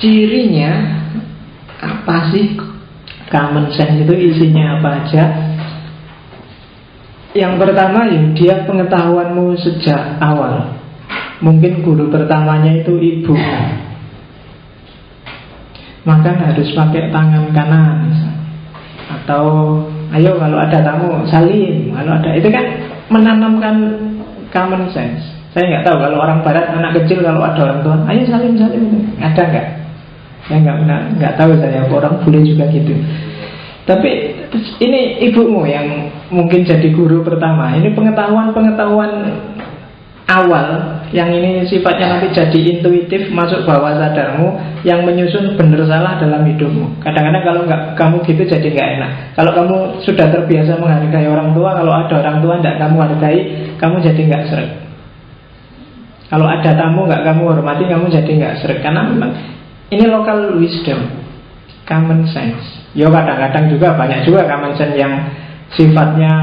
cirinya apa sih? Common sense itu isinya apa aja? Yang pertama ya, dia pengetahuanmu sejak awal. Mungkin guru pertamanya itu ibu, maka harus pakai tangan kanan. Atau ayo kalau ada tamu salim, kalau ada, itu kan menanamkan common sense. Saya nggak tahu kalau orang barat, anak kecil kalau ada orang tua, ayo salim itu ada nggak? Saya nggak tahu saya, orang bule juga gitu. Tapi ini ibumu yang mungkin jadi guru pertama. Ini pengetahuan awal yang ini sifatnya nanti jadi intuitif, masuk bawah sadarmu, yang menyusun benar salah dalam hidupmu. Kadang-kadang kalau nggak kamu gitu jadi nggak enak. Kalau kamu sudah terbiasa menghargai orang tua, kalau ada orang tua nggak kamu hargai, kamu jadi nggak sreg. Kalau ada tamu nggak kamu hormati, kamu jadi nggak sreg. Karena memang ini local wisdom, common sense. Ya kadang-kadang juga banyak juga common sense yang sifatnya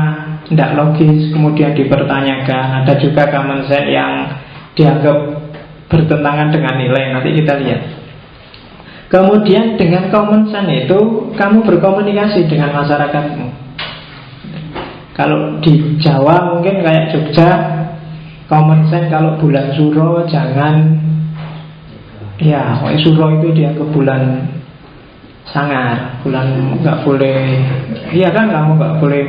tidak logis, kemudian dipertanyakan. Ada juga common sense yang dianggap bertentangan dengan nilai. Nanti kita lihat. Kemudian dengan common sense itu kamu berkomunikasi dengan masyarakatmu. Kalau di Jawa mungkin kayak Jogja, common sense kalau bulan Suro jangan, ya Suro itu dianggap bulan sangar, bulan nggak boleh, iya kan, kamu nggak boleh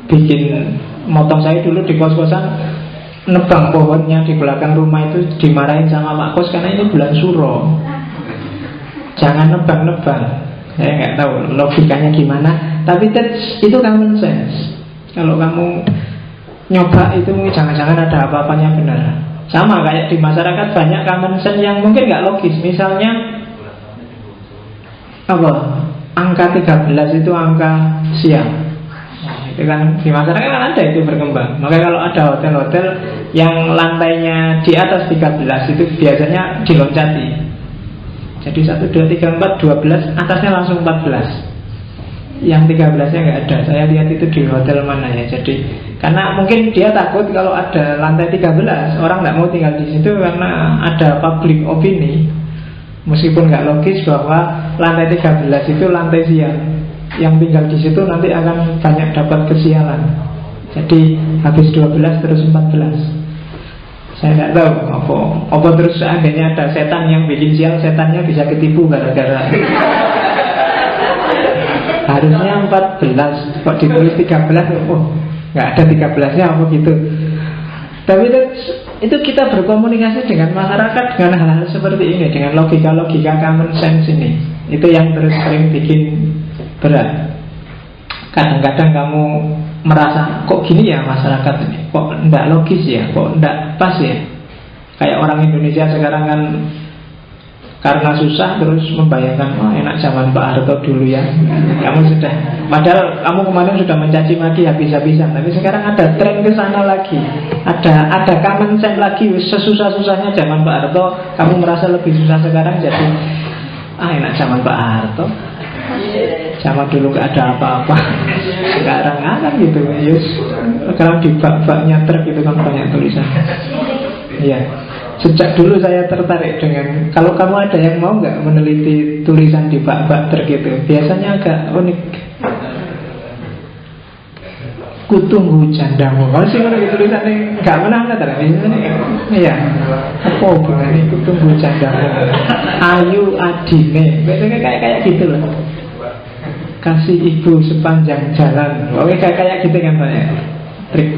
bikin, motong saya dulu di kos-kosan, nebang pohonnya di belakang rumah itu dimarahin sama Pak Kos karena ini bulan Suro, jangan nebang-nebang. Saya nggak tahu logikanya gimana, tapi itu common sense. Kalau kamu nyoba itu jangan-jangan ada apa-apanya benar. Sama kayak di masyarakat banyak common sense yang mungkin nggak logis. Misalnya apa? Angka 13 itu angka siang. Itu kan di masyarakat kan ada itu berkembang. Maka kalau ada hotel-hotel yang lantainya di atas 13 itu biasanya diloncati. Jadi 1, 2, 3, 4, 12, atasnya langsung 14. Yang 13-nya nggak ada. Saya lihat itu di hotel mana ya. Jadi karena mungkin dia takut kalau ada lantai 13, orang nggak mau tinggal di situ karena ada public opini. Meskipun nggak logis bahwa lantai 13 itu lantai siang, yang tinggal di situ nanti akan banyak dapat kesialan. Jadi habis 12 terus 14. Saya nggak tahu apa terus seandainya ada setan yang bikin sial, setannya bisa ketipu gara-gara harusnya 14, kok ditulis 13, oh nggak ada 13-nya apa gitu. Tapi itu kita berkomunikasi dengan masyarakat dengan hal-hal seperti ini, dengan logika-logika common sense ini. Itu yang terus sering bikin berat. Kadang-kadang kamu merasa kok gini ya masyarakat ini, kok enggak logis ya, kok enggak pas ya. Kayak orang Indonesia sekarang kan karena susah terus membayangkan, wah enak zaman Pak Harto dulu ya. Kamu sudah, padahal kamu kemarin sudah mencaci maki habis-habisan, tapi sekarang ada tren ke sana lagi. Ada common sense lagi. Sesusah-susahnya zaman Pak Harto, kamu merasa lebih susah sekarang, jadi enak zaman Pak Harto. Zaman dulu gak ada apa-apa. Sekarang kan gitu. Yes. Sekarang di bak-baknya truk itu kan banyak tulisan. Iya. Sejak dulu saya tertarik dengan, kalau kamu ada yang mau nggak meneliti tulisan di bak-bak truk itu, biasanya agak unik. Kutunggu jandamu. Kalau sih kalau tulisannya nggak menang kan, iya. Apa hubungannya kutunggu jandamu? Ayu adine, biasanya kayak gitu loh. Kasih ibu sepanjang jalan. Oke, kayak gitu kan banyak trik.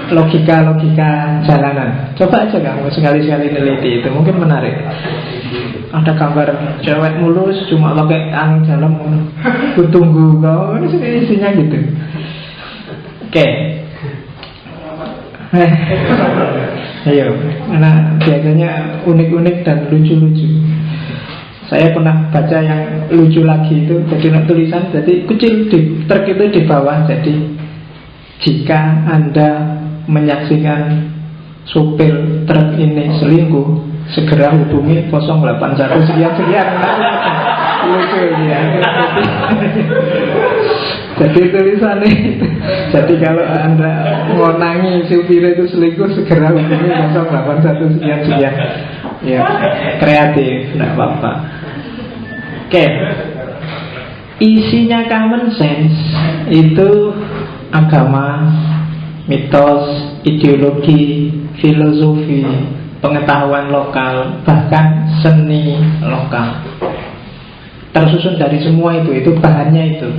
Logika-logika jalanan. Coba aja kamu sekali-sekali neliti itu, mungkin menarik. Ada gambar cewek mulus cuma pakai angin dalam, kutunggu kau, ini isinya gitu. Oke. Ayo, karena biasanya unik-unik dan lucu-lucu. Saya pernah baca yang lucu lagi itu, jadi tulisan, jadi kecil di truk itu di bawah, jadi jika Anda menyaksikan supir truk ini selingkuh, segera hubungi 081 sekian. Lucu ya. Jadi tulisannya itu, jadi kalau Anda ngonangi supir itu selingkuh, segera hubungi 081 sekian. Ya, kreatif, tidak apa-apa. Oke. Isinya common sense itu agama, mitos, ideologi, filosofi, pengetahuan lokal, bahkan seni lokal. Tersusun dari semua itu bahannya itu.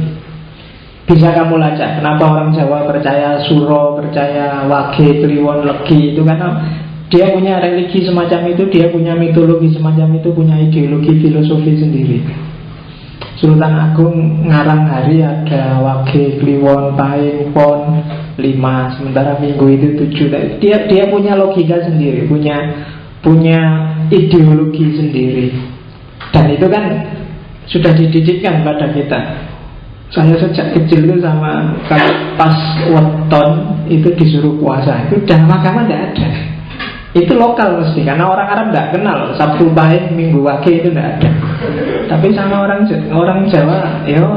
Bisa kamu lacak kenapa orang Jawa percaya Suro, percaya Wage, Kliwon, Legi. Itu karena dia punya religi semacam itu, dia punya mitologi semacam itu, punya ideologi filosofi sendiri. Sultan Agung ngarang hari ada Wage, Kliwon, Pahing, Pon 5, sementara Minggu itu 7. Dia punya logika sendiri, punya ideologi sendiri. Dan itu kan sudah dididikkan pada kita. Saya sejak kecil itu sama kalau pas weton itu disuruh puasa, itu dalam agama tidak ada. Itu lokal mesti, karena orang Arab nggak kenal Sabtu Pahing, Minggu Wage, itu nggak ada. Tapi sama orang Jawa, yo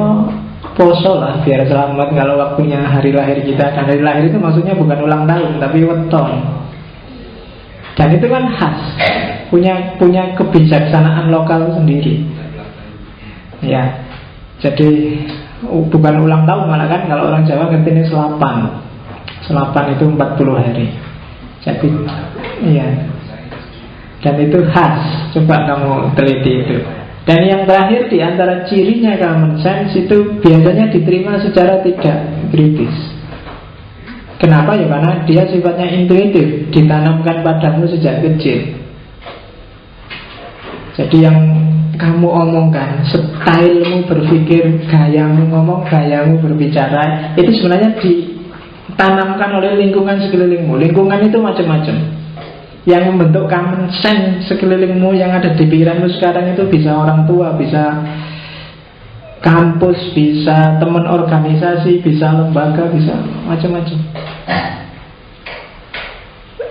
poso lah biar selamat kalau waktunya hari lahir kita. Dan hari lahir itu maksudnya bukan ulang tahun, tapi weton. Dan itu kan khas, punya kebijaksanaan lokal sendiri. Ya, jadi bukan ulang tahun, malah kan kalau orang Jawa ngerti ini selapan. Selapan itu 40 hari. Jadi, iya. Dan itu khas. Coba kamu teliti itu. Dan yang terakhir di antara cirinya common sense itu biasanya diterima secara tidak kritis. Kenapa? Ya karena dia sifatnya intuitif, ditanamkan padamu sejak kecil. Jadi yang kamu omongkan, stylemu berpikir, gayamu ngomong, gayamu berbicara, itu sebenarnya ditanamkan oleh lingkungan sekelilingmu. Lingkungan itu macam-macam. Yang membentuk common sense sekelilingmu yang ada di pikiranmu sekarang itu bisa orang tua, bisa kampus, bisa teman organisasi, bisa lembaga, bisa macam-macam.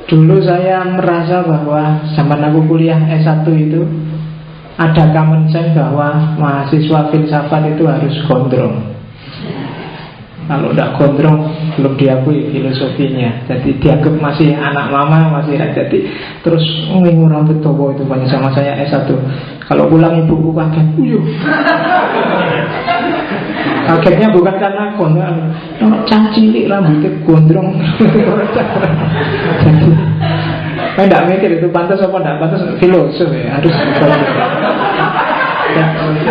Dulu saya merasa bahwa zaman aku kuliah S1 itu ada common sense bahwa mahasiswa filsafat itu harus gondrong. Kalau tidak gondrong belum diakui filosofinya. Jadi dianggap masih anak mama, masih jadi. Terus ngingu rambut tobo itu banyak sama saya S1. Kalau pulang ibuku kaget, uyuh. Kagetnya bukan karena gondrong, cacilik rambutnya gondrong. Jadi tidak mikir itu pantas apa tidak pantas, filosof ya harus. Ya,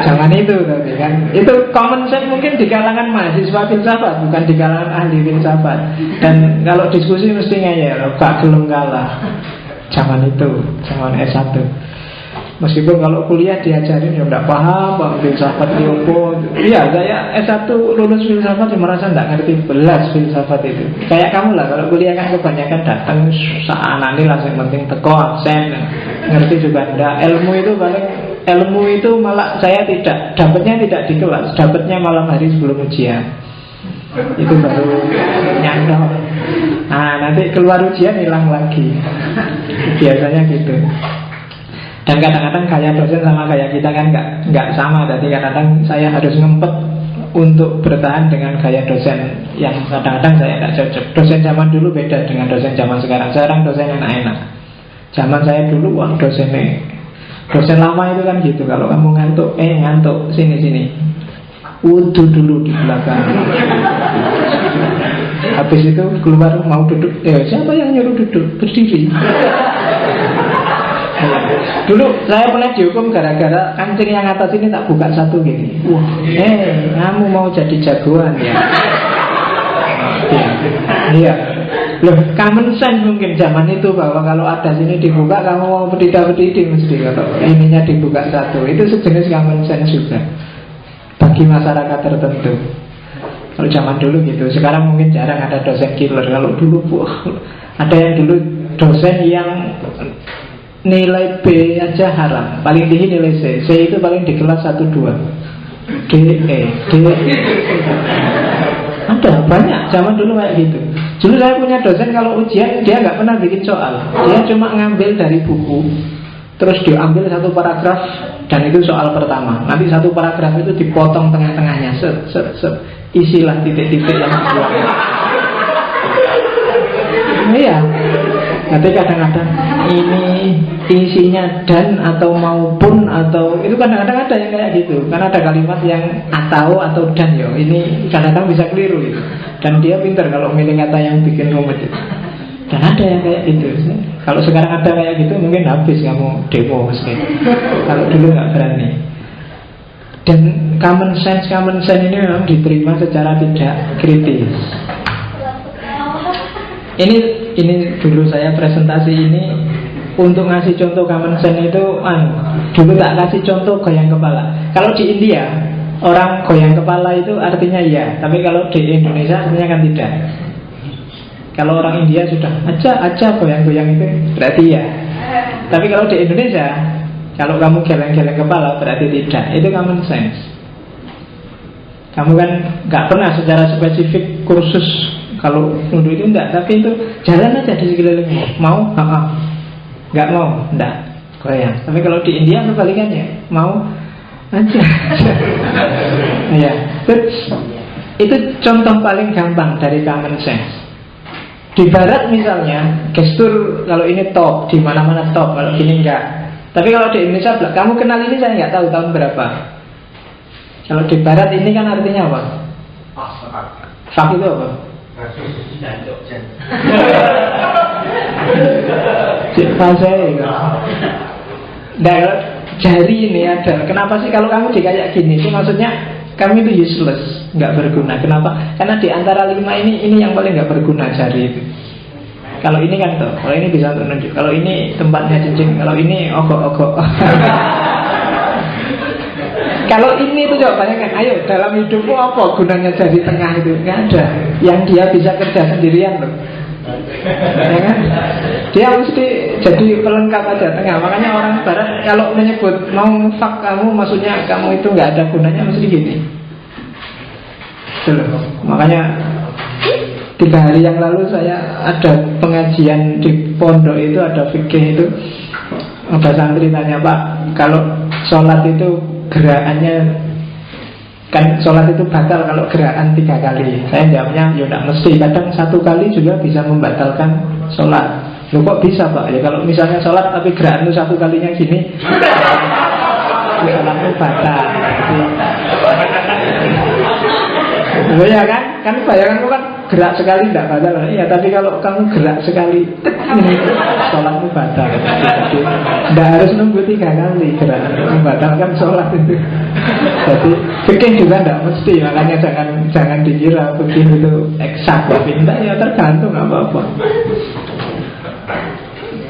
jangan itu tapi kan itu common sense mungkin di kalangan mahasiswa filsafat, bukan di kalangan ahli filsafat. Dan kalau diskusi mesti ngeyel, gak gelem kalah. Jangan itu, jangan S1. Meskipun kalau kuliah diajarin ya tidak paham filsafat Liopo. Iya, saya S1 lulus filsafat ya merasa tidak ngerti belas filsafat itu. Kayak kamu lah, kalau kuliah kan kebanyakan datang saanani lah, yang penting teko absen, ngerti juga tidak. Ilmu itu malah saya dapatnya tidak di kelas, dapatnya malam hari sebelum ujian. Itu baru nyantol. Nah, nanti keluar ujian hilang lagi. Biasanya gitu. Dan kadang-kadang gaya dosen sama gaya kita kan nggak sama. Jadi kadang-kadang saya harus ngempet untuk bertahan dengan gaya dosen yang kadang-kadang saya nggak cocok. Dosen zaman dulu beda dengan dosen zaman sekarang. Sekarang dosen enak-enak. Zaman saya dulu wah dosen lama itu kan gitu. Kalau kamu ngantuk, sini. Wudhu dulu di belakang. Habis itu keluar mau duduk. Siapa yang nyuruh duduk? Berdiri. Dulu saya pernah dihukum gara-gara kancing yang atas ini tak buka satu gini. Wah, kamu mau jadi jagoan ya? Iya. Loh, common sense mungkin zaman itu bahwa kalau ada sini dibuka kamu mau berdiri mesti kalau ininya dibuka satu. Itu sejenis common sense juga bagi masyarakat tertentu. Kalau zaman dulu gitu. Sekarang mungkin jarang ada dosen killer. Kalau dulu ada yang dulu dosen yang nilai B aja haram, paling tinggi nilai C. C itu paling di kelas 1-2. D. Ada banyak zaman dulu kayak gitu. Dulu saya punya dosen kalau ujian dia nggak pernah bikin soal, dia cuma ngambil dari buku, terus diambil satu paragraf dan itu soal pertama. Nanti satu paragraf itu dipotong tengah-tengahnya, isilah titik-titik yang dibuat. Iya. Nanti kadang-kadang ini isinya dan atau maupun atau itu kadang-kadang ada yang kayak gitu. Karena ada kalimat yang atau dan yo. Ini kadang-kadang bisa keliru itu. Dan dia pintar kalau milih kata yang bikin rumit itu. Dan ada yang kayak gitu. Kalau sekarang ada kayak gitu mungkin habis kamu demo mesti. Kalau dulu nggak berani. Dan common sense ini memang diterima secara tidak kritis. Ini dulu saya presentasi ini untuk ngasih contoh common sense itu dulu tak kasih contoh goyang kepala. Kalau di India orang goyang kepala itu artinya iya, tapi kalau di Indonesia artinya kan tidak. Kalau orang India sudah aja goyang-goyang itu berarti iya. Tapi kalau di Indonesia kalau kamu geleng-geleng kepala berarti tidak. Itu common sense. Kamu kan nggak pernah secara spesifik kursus kalau nunduk itu enggak, tapi itu jalan aja di sekelilingmu. Mau? Enggak mau? Enggak. Goyang. Tapi kalau di India kebalikannya, mau aja. Ya. Itu contoh paling gampang dari common sense. Di barat misalnya, gestur kalau ini top, di mana-mana top, kalau gini enggak. Tapi kalau di Indonesia, kamu kenal ini saya enggak tahu tahun berapa. Kalau di barat ini kan artinya apa? Fak itu apa? Nah, jari ini ada. Kenapa sih kalau kamu kayak gini? Itu maksudnya kamu itu useless, nggak berguna. Kenapa? Karena di antara 5 ini yang paling nggak berguna jari itu. Kalau ini kan tuh, kalau ini bisa untuk nunjuk. Kalau ini tempatnya cincin, kalau ini ogok-ogok. Kalau ini tuh coba bayangkan, ayo dalam hidupmu apa gunanya jari tengah itu? Nggak ada. Yang dia bisa kerja sendirian loh. Ya kan? Dia mesti jadi pelengkap aja tengah. Makanya orang barat kalau menyebut mau fak kamu, maksudnya kamu itu nggak ada gunanya, mesti gini. Betul. Makanya 3 hari yang lalu saya ada pengajian di pondok itu, ada fikih itu. Ada santri tanya, Pak, kalau sholat itu gerakannya kan sholat itu batal kalau gerakan 3 kali. Saya jawabnya ya tidak mesti. Kadang 1 kali juga bisa membatalkan sholat. Loh kok bisa Pak? Ya kalau misalnya sholat tapi gerakan itu 1 kalinya gini, sholat itu batal. Loh ya kan? Kan bayanganmu kan gerak sekali tidak batal. Iya, tapi kalau kamu gerak sekali sholatmu batal. Jadi tidak harus nunggu 3 kali gerakan membatalkan sholat itu. Jadi fikih juga tidak mesti. Makanya jangan dikira fikih itu eksak. Tapi tidak, ya tergantung apa-apa.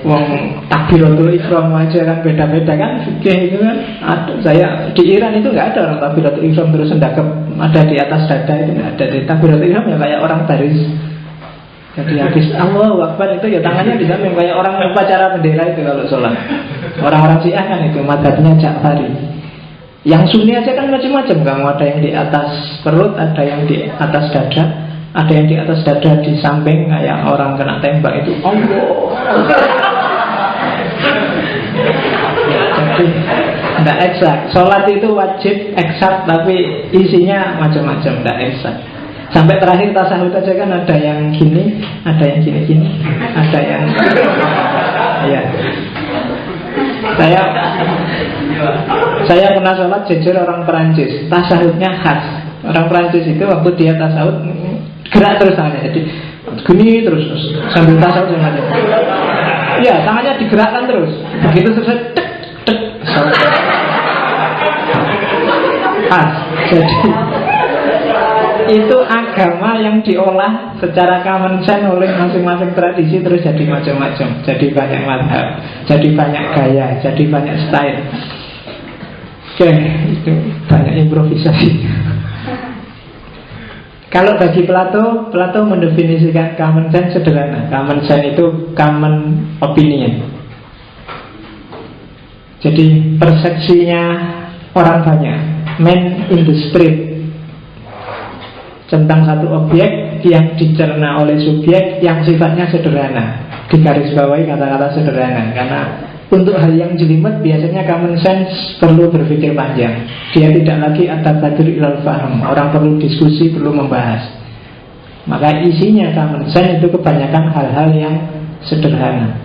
Wong takbiratul ihram aja kan beda-beda kan, fikih itu kan ada. Saya di Iran itu nggak ada orang takbiratul ihram terus sendakep ada di atas dada, itu nggak ada. Di takbiratul ihram ya kayak orang baris. Jadi habis Allahu Akbar itu ya tangannya di samping kayak orang upacara bendera itu kalau sholat. Orang-orang Syiah kan itu madzhabnya Ja'fari. Yang Sunni aja kan macam-macam. Kamu ada yang di atas perut, ada yang di atas dada, ada yang di atas dada di samping kayak orang kena tembak itu. Allah. Jadi tidak eksak. Sholat itu wajib eksak, tapi isinya macam-macam, tidak eksak. Sampai terakhir tasawuf aja kan ada yang gini, ada yang gini-gini, ada yang ya. Saya pernah sholat jujur orang Perancis, tasawufnya khas. Orang Perancis itu waktu dia tasawuf gerak terus tangannya, jadi gini terus sambil tasawuf aja. Iya, tangannya digerakkan terus. Begitu selesai tek khas. Jadi itu agama yang diolah secara common sense oleh masing-masing tradisi terus jadi macam-macam. Jadi banyak mazhab, jadi banyak gaya, jadi banyak style. Oke, itu banyak improvisasi. Kalau bagi Plato mendefinisikan common sense sederhana. Common sense itu common opinion. Jadi persepsinya orang banyak, man in the street, tentang satu objek yang dicerna oleh subjek yang sifatnya sederhana. Digarisbawahi kata-kata sederhana. Karena untuk hal yang jelimet biasanya common sense perlu berpikir panjang. Dia tidak lagi at-tabadur ilal fahm. Orang perlu diskusi, perlu membahas. Maka isinya common sense itu kebanyakan hal-hal yang sederhana.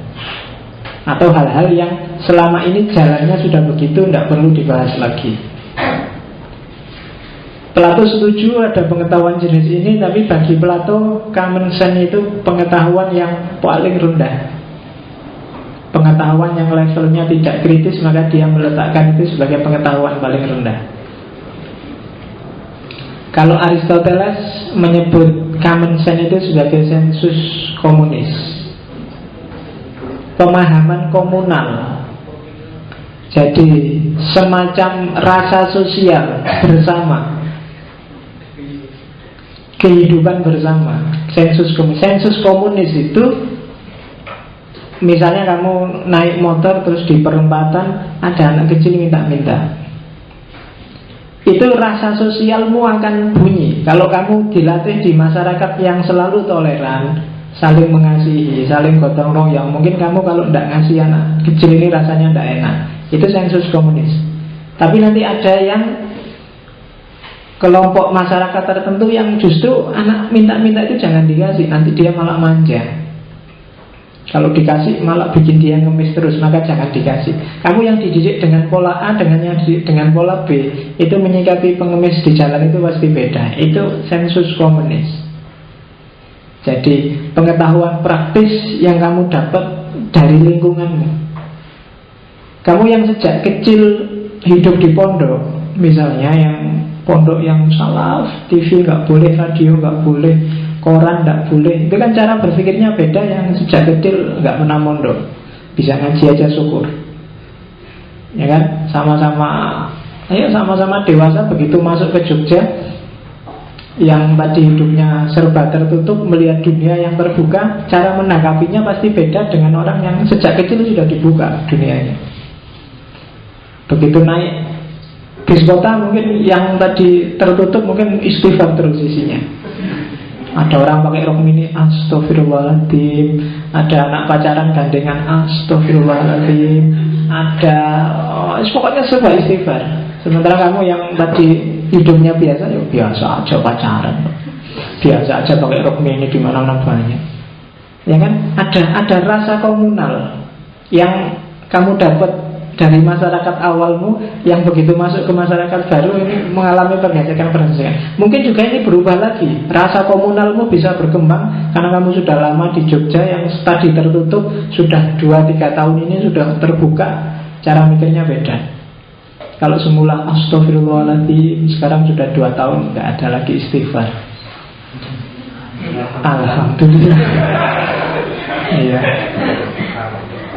atau hal-hal yang selama ini jalannya sudah begitu, tidak perlu dibahas lagi. Plato setuju ada pengetahuan jenis ini, tapi bagi Plato common sense itu pengetahuan yang paling rendah, pengetahuan yang levelnya tidak kritis, maka dia meletakkan itu sebagai pengetahuan paling rendah. Kalau Aristoteles menyebut common sense itu sebagai sensus komunis, pemahaman komunal. Jadi semacam rasa sosial bersama, kehidupan bersama. Sensus komunis itu, misalnya kamu naik motor terus di perempatan ada anak kecil minta-minta, itu rasa sosialmu akan bunyi. Kalau kamu dilatih di masyarakat yang selalu toleran, saling mengasihi, saling gotong royong, mungkin kamu kalau tidak ngasih anak kecil ini rasanya tidak enak. Itu sensus komunis. Tapi nanti ada yang kelompok masyarakat tertentu yang justru anak minta-minta itu jangan dikasih, nanti dia malah manja. Kalau dikasih malah bikin dia ngemis terus, maka jangan dikasih. Kamu yang dididik dengan pola A dengan yang dididik dengan pola B, itu menyikapi pengemis di jalan itu pasti beda. Itu sensus komunis. Jadi pengetahuan praktis yang kamu dapat dari lingkunganmu. Kamu yang sejak kecil hidup di pondok, misalnya yang pondok yang salaf, TV nggak boleh, radio nggak boleh, koran tidak boleh, itu kan cara berpikirnya beda. Yang sejak kecil nggak pernah mondok, bisa ngaji aja syukur, ya kan? Sama-sama dewasa, begitu masuk ke Jogja yang tadi hidupnya serba tertutup, melihat dunia yang terbuka, cara menanggapinya pasti beda dengan orang yang sejak kecil sudah dibuka dunianya. Begitu naik bis kota, mungkin yang tadi tertutup mungkin istighfar terus isinya. Ada orang pakai rok mini, astagfirullahaladzim. Ada anak pacaran gandengan, astagfirullahaladzim. Ada pokoknya serba istighfar. Sementara kamu yang tadi hidupnya biasa, ya biasa aja pacaran, biasa aja pakai rok mini di mana-mana banyak. Ya kan? Ada rasa komunal yang kamu dapat dari masyarakat awalmu, yang begitu masuk ke masyarakat baru ini mengalami pergesekan. Mungkin juga ini berubah lagi. Rasa komunalmu bisa berkembang karena kamu sudah lama di Jogja, yang tadi tertutup sudah 2-3 tahun ini sudah terbuka, cara mikirnya beda. Kalau semula astagfirullahaladzim, sekarang sudah 2 tahun nggak ada lagi istighfar. Alhamdulillah. Iya.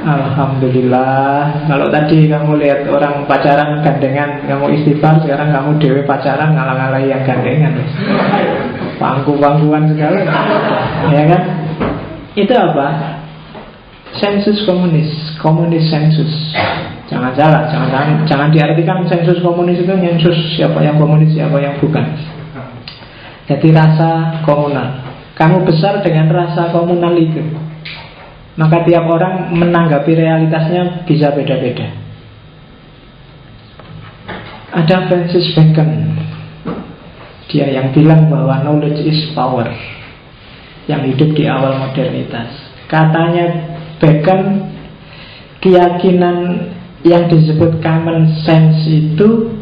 Alhamdulillah. Kalau tadi kamu lihat orang pacaran gandengan, kamu istighfar, sekarang kamu dewe pacaran ngalah-ngalahi yang gandengan. Pangku-pangkuan segala. Ya kan? Itu apa? Sensus komunis, komunis sensus. Jangan salah, jangan diartikan sensus komunis itu sensus siapa yang komunis, siapa yang bukan. Jadi rasa komunal. Kamu besar dengan rasa komunal itu, maka tiap orang menanggapi realitasnya bisa beda-beda. Ada Francis Bacon, dia yang bilang bahwa knowledge is power, yang hidup di awal modernitas. Katanya Bacon, keyakinan yang disebut common sense itu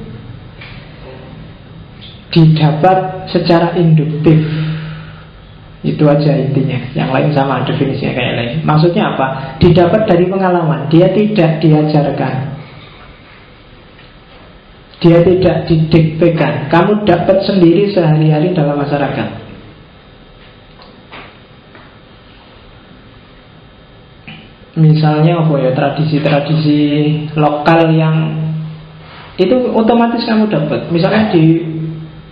didapat secara induktif. Itu aja intinya. Yang lain sama definisinya kayak lain. Maksudnya apa? Didapat dari pengalaman. Dia tidak diajarkan, dia tidak didiktekan. Kamu dapat sendiri sehari-hari dalam masyarakat. Misalnya apa ya, tradisi-tradisi lokal yang itu otomatis kamu dapat. Misalnya di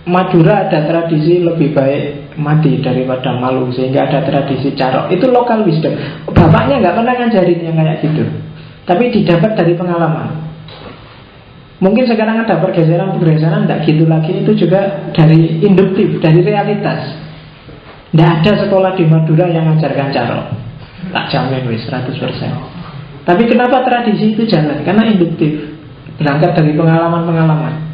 Madura ada tradisi lebih baik mati daripada malu, sehingga ada tradisi carok. Itu lokal wisdom. Bapaknya nggak pernah ngajarin yang kayak gitu, tapi didapat dari pengalaman. Mungkin sekarang ada pergeseran-pergeseran, tidak gitu lagi. Itu juga dari induktif, dari realitas. Tidak ada sekolah di Madura yang mengajarkan carok, tak jamin wis 100%. Tapi kenapa tradisi itu jalan? Karena induktif, berangkat dari pengalaman-pengalaman.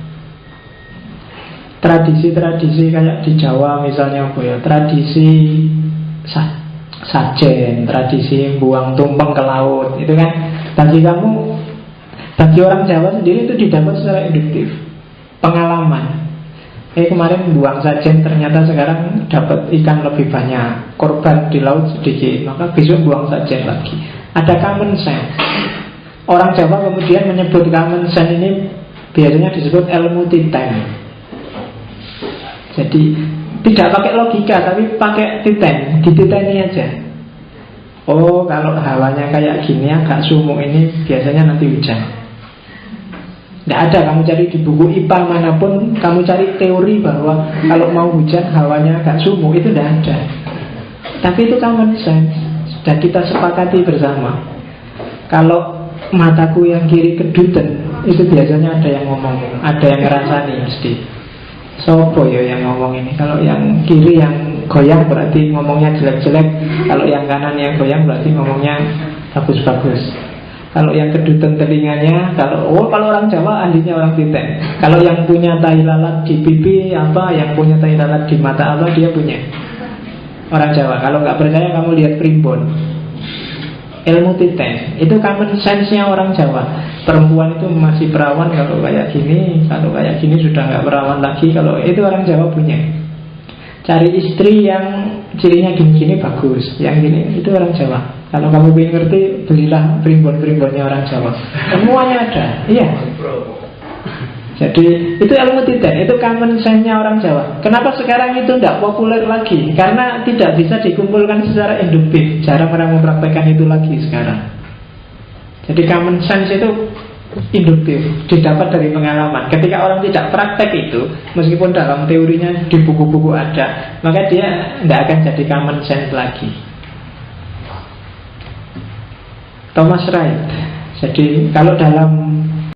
Tradisi-tradisi kayak di Jawa misalnya apa ya, tradisi sajen, tradisi buang tumpeng ke laut, itu kan bagi kamu, bagi orang Jawa sendiri itu didapat secara induktif, pengalaman. Kemarin buang sajen, ternyata sekarang dapat ikan lebih banyak, korban di laut sedikit, maka besok buang sajen lagi. Ada common sense. Orang Jawa kemudian menyebut common sense ini biasanya disebut ilmu titen. Jadi tidak pakai logika, tapi pakai titen, dititeni aja. Oh, kalau hawanya kayak gini, agak sumuk ini, biasanya nanti hujan. Tidak ada, kamu cari di buku IPA manapun, kamu cari teori bahwa kalau mau hujan hawanya agak sumuk, itu tidak ada. Tapi itu common sense, sudah kita sepakati bersama. Kalau mataku yang kiri keduten, itu biasanya ada yang ngomong, ada yang ngerasani mesti. Sopo ya yang ngomong ini? Kalau yang kiri yang goyang berarti ngomongnya jelek-jelek, kalau yang kanan yang goyang berarti ngomongnya bagus-bagus. Kalau yang keduten telinganya, kalau orang Jawa ahlinya orang titen. Kalau yang punya tai lalat di pipi apa, yang punya tai lalat di mata apa, dia punya. Orang Jawa. Kalau nggak percaya kamu lihat primbon. Ilmu titen itu common sense-nya orang Jawa. Perempuan itu masih perawan kalau kayak gini, kalau kayak gini sudah nggak perawan lagi. Kalau itu orang Jawa punya. Cari istri yang cirinya gini-gini bagus, yang gini itu orang Jawa. Kalau kamu ingin ngerti, belilah primbon-primbonnya orang Jawa. Semuanya ada, iya. Jadi itu ilmu titen, itu common sense-nya orang Jawa. Kenapa sekarang itu tidak populer lagi? Karena tidak bisa dikumpulkan secara induktif. Jarang orang mempraktekkan itu lagi sekarang. Jadi common sense itu induktif, didapat dari pengalaman. Ketika orang tidak praktek itu, meskipun dalam teorinya di buku-buku ada, maka dia tidak akan jadi common sense lagi. Thomas Wright. Jadi kalau dalam